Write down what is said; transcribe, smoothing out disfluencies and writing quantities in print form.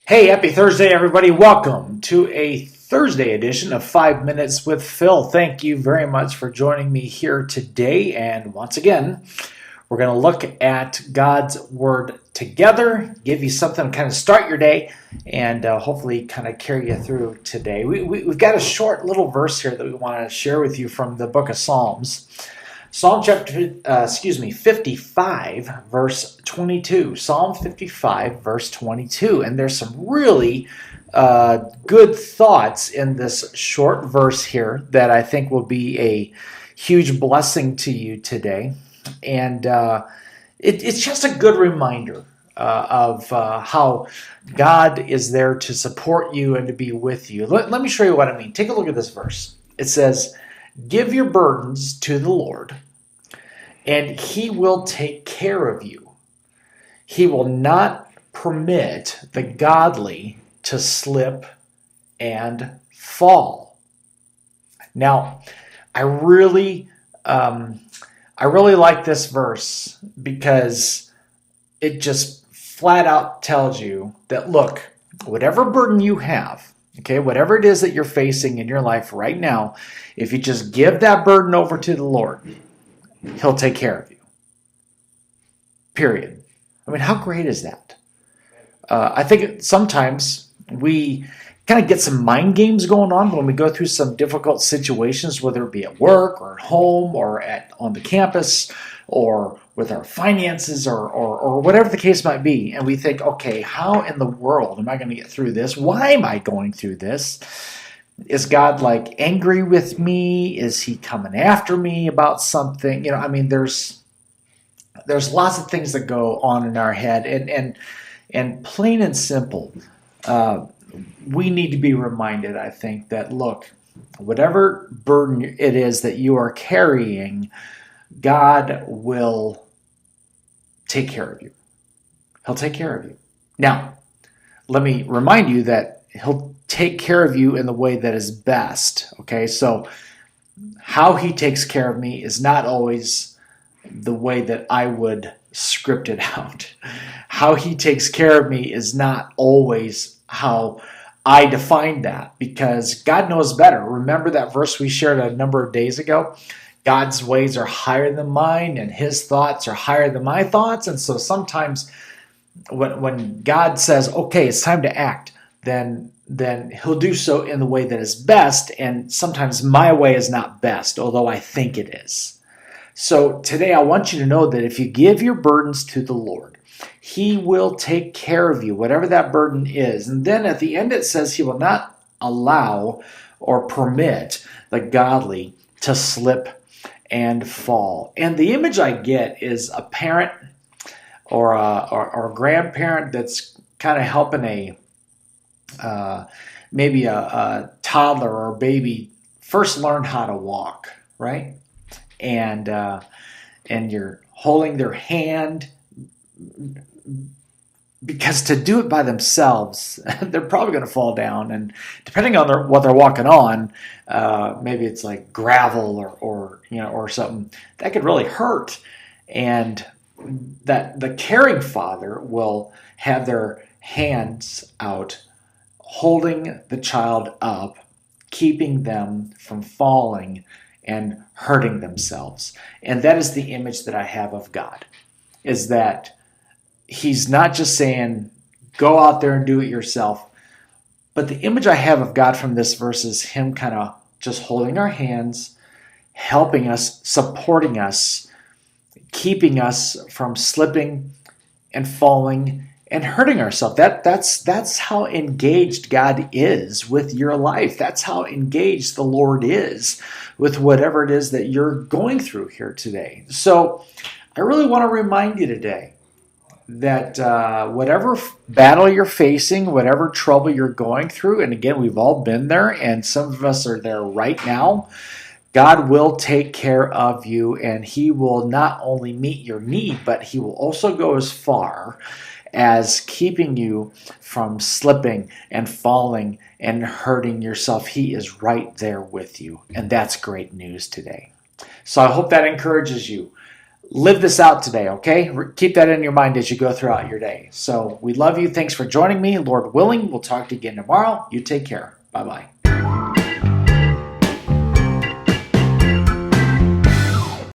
Hey, happy Thursday, everybody. Welcome to a Thursday edition of 5 Minutes with Phil. Thank you very much for joining me here today. And once again, we're going to look at God's Word together, give you something to kind of start your day, and hopefully kind of carry you through today. We've got a short little verse here that we want to share with you from the book of Psalms. Psalm 55, verse 22. Psalm 55, verse 22. And there's some really good thoughts in this short verse here that I think will be a huge blessing to you today. And it's just a good reminder of how God is there to support you and to be with you. Let me show you what I mean. Take a look at this verse. It says, "Give your burdens to the Lord, and He will take care of you. He will not permit the godly to slip and fall." Now, I really like this verse because it just flat out tells you that, look, whatever burden you have, okay, whatever it is that you're facing in your life right now, if you just give that burden over to the Lord, He'll take care of you. Period. I mean, how great is that? I think sometimes we kind of get some mind games going on when we go through some difficult situations, whether it be at work or at home or on the campus or with our finances or whatever the case might be. And we think, okay, how in the world am I going to get through this? Why am I going through this? Is God like angry with me? Is He coming after me about something? You know, I mean, there's lots of things that go on in our head, and plain and simple, we need to be reminded, I think, that look, whatever burden it is that you are carrying, God will take care of you. He'll take care of you. Now, let me remind you that He'll take care of you in the way that is best. Okay, so how He takes care of me is not always the way that I would script it out. How He takes care of me is not always how I define that, because God knows better. Remember that verse we shared a number of days ago? God's ways are higher than mine, and His thoughts are higher than my thoughts. And so sometimes when God says, okay, it's time to act, then He'll do so in the way that is best, and sometimes my way is not best, although I think it is. So today I want you to know that if you give your burdens to the Lord, He will take care of you, whatever that burden is. And then at the end it says He will not allow or permit the godly to slip and fall. And the image I get is a parent or a grandparent that's kind of helping maybe a toddler or a baby first learn how to walk, right? And you're holding their hand, because to do it by themselves, they're probably going to fall down. And depending on what they're walking on, maybe it's like gravel or something that could really hurt. And that the caring father will have their hands out, holding the child up, keeping them from falling and hurting themselves. And that is the image that I have of God, is that He's not just saying, go out there and do it yourself. But the image I have of God from this verse is Him kind of just holding our hands, helping us, supporting us, keeping us from slipping and falling and hurting ourselves. That's how engaged God is with your life. That's how engaged the Lord is with whatever it is that you're going through here today. So I really want to remind you today that whatever battle you're facing, whatever trouble you're going through, and again, we've all been there, and some of us are there right now, God will take care of you, and He will not only meet your need, but He will also go as far as keeping you from slipping and falling and hurting yourself. He is right there with you, and that's great news today. So I hope that encourages you. live this out today, okay? Keep that in your mind as you go throughout your day. So we love you. Thanks for joining me. Lord willing, we'll talk to you again tomorrow. You take care. Bye-bye.